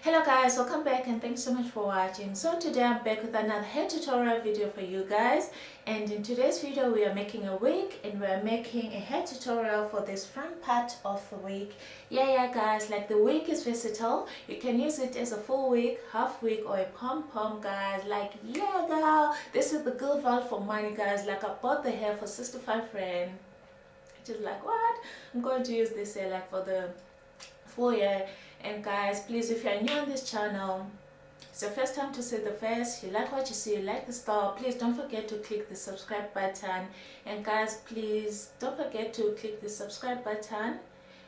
Hello guys, welcome back and thanks so much for watching. So today I'm back with another hair tutorial video for you guys, and in today's video we are making a wig and we are making a hair tutorial for this front part of the wig. Yeah guys, like the wig is versatile. You can use it as a full wig, half wig, or a pom-pom guys. Like yeah girl, this is the good value for money guys. Like I bought the hair for 65 rand. Just like what? I'm going to use this hair like for the full year. And guys, please, if you're new on this channel, it's your first time to see the face, you like what you see, you like the style, please don't forget to click the subscribe button. And guys, please don't forget to click the subscribe button,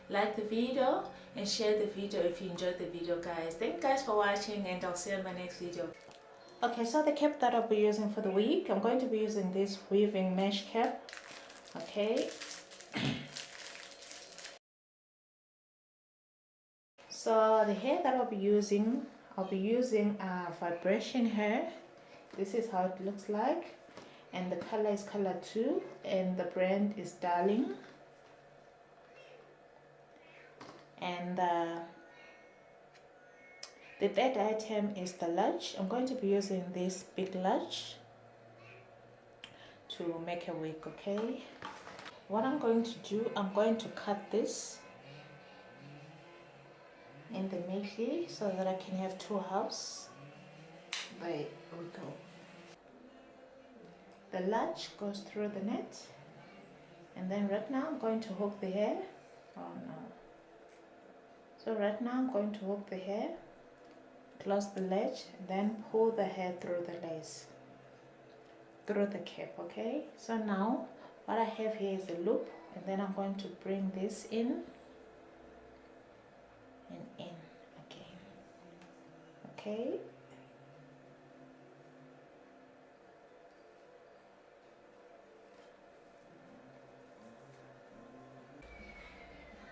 like the video, and share the video if you enjoyed the video guys. Thank you guys for watching, and I'll see you in my next video. Okay, so the cap that I'll be using for the wig, I'm going to be using this weaving mesh cap. Okay. So the hair that I'll be using vibration hair. This is how it looks like, and the color is color 2, and the brand is Darling. And the third item is the latch. I'm going to be using this big latch to make a wig. Okay, what I'm going to do, I'm going to cut this in the middle so that I can have 2 halves. There we go. The latch goes through the net, and then right now I'm going to hook the hair. Oh no. So right now I'm going to hook the hair, close the latch, then pull the hair through the lace, through the cap. Okay, so now what I have here is a loop, and then I'm going to bring this in and in again. Okay,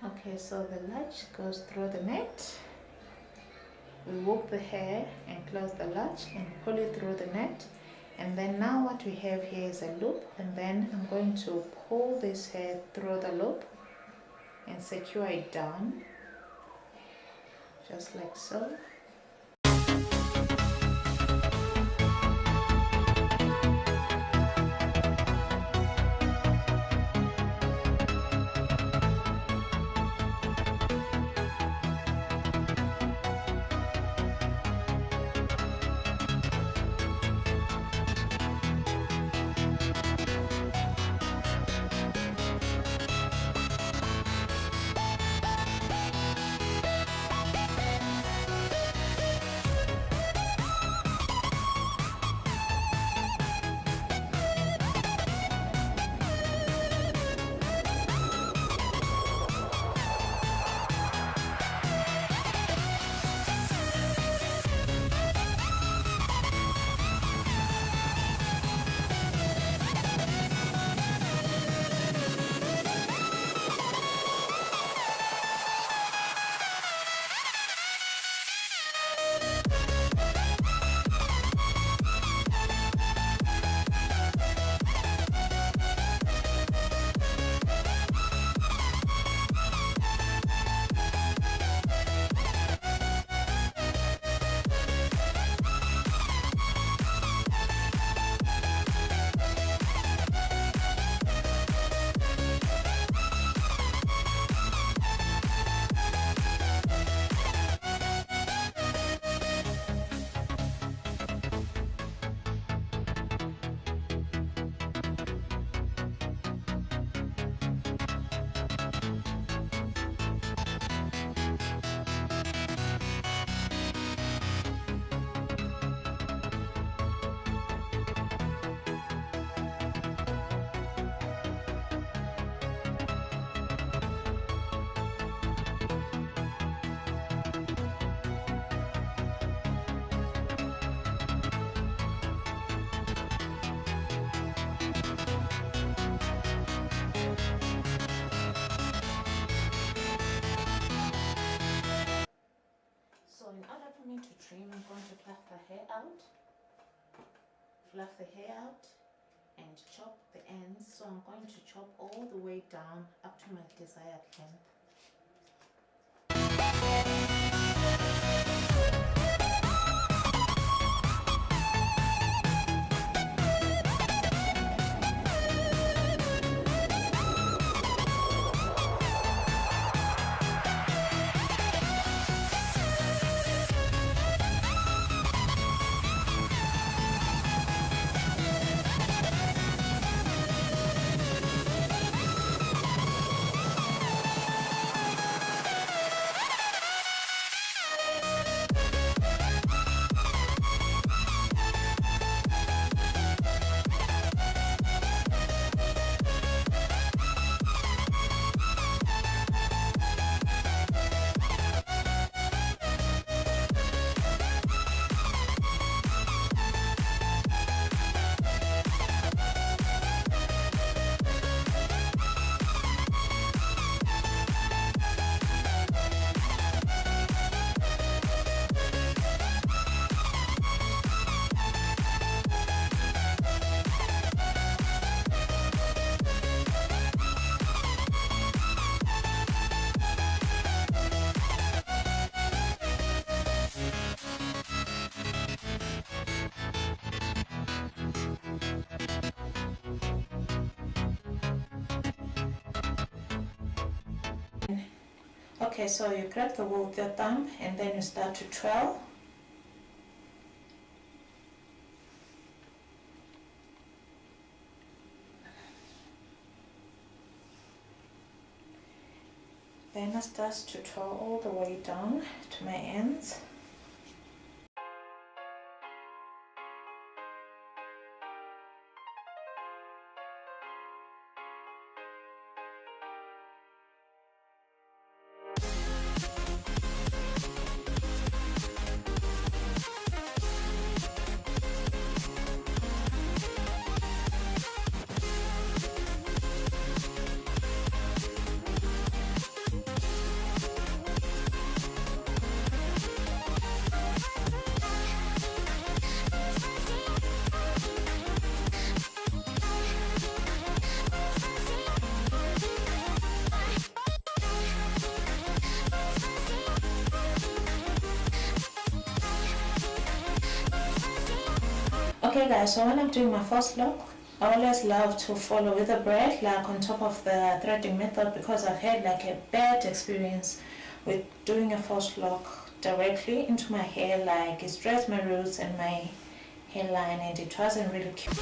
okay, so the latch goes through the net. We hook the hair and close the latch and pull it through the net, and then now what we have here is a loop, and then I'm going to pull this hair through the loop and secure it down just like so. So in order for me to trim, I'm going to fluff the hair out, and chop the ends. So I'm going to chop all the way down up to my desired length. Okay, so you grab the wool with your thumb and then you start to twirl. Then I start to twirl all the way down to my ends. Okay guys, so when I'm doing my first lock, I always love to follow with the braid like on top of the threading method, because I've had like a bad experience with doing a false lock directly into my hair. Like it stressed my roots and my hairline and it wasn't really cute.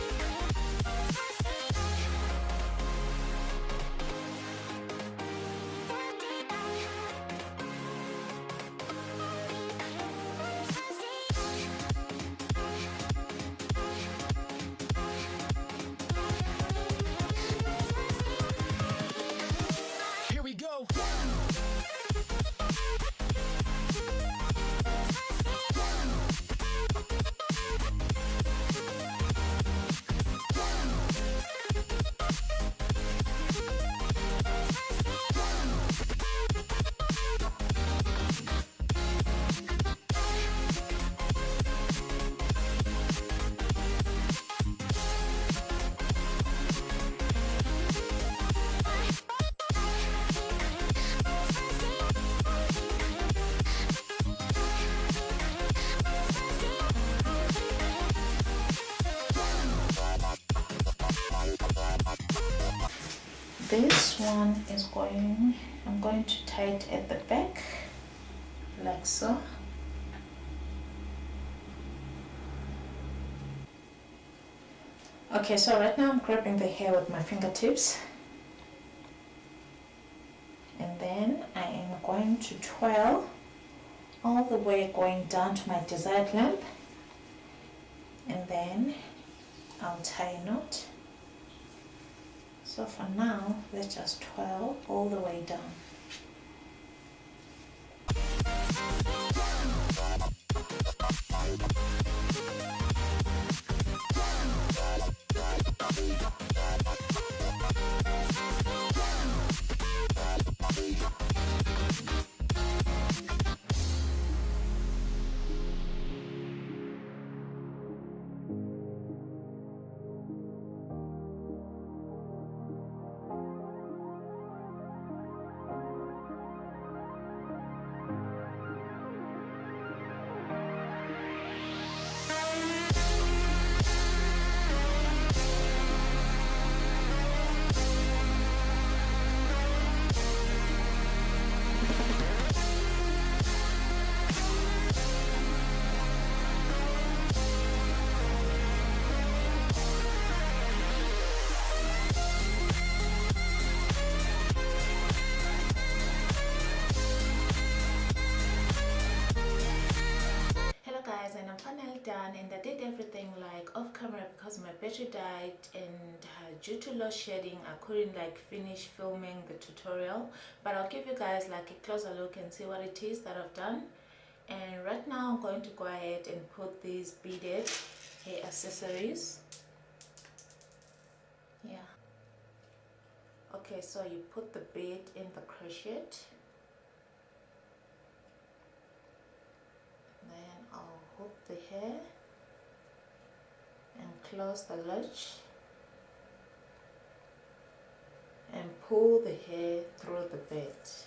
This one is I'm going to tie it at the back, like so. Okay, so right now I'm grabbing the hair with my fingertips. And then I am going to twirl all the way going down to my desired length. And then I'll tie a knot. So for now, let's just twirl all the way down. Done, and I did everything like off camera because my battery died, and due to load shedding I couldn't like finish filming the tutorial, but I'll give you guys like a closer look and see what it is that I've done. And right now I'm going to go ahead and put these beaded hair accessories. Yeah, okay, so you put the bead in the crochet, then I'll hook the hair and close the latch and pull the hair through the bead.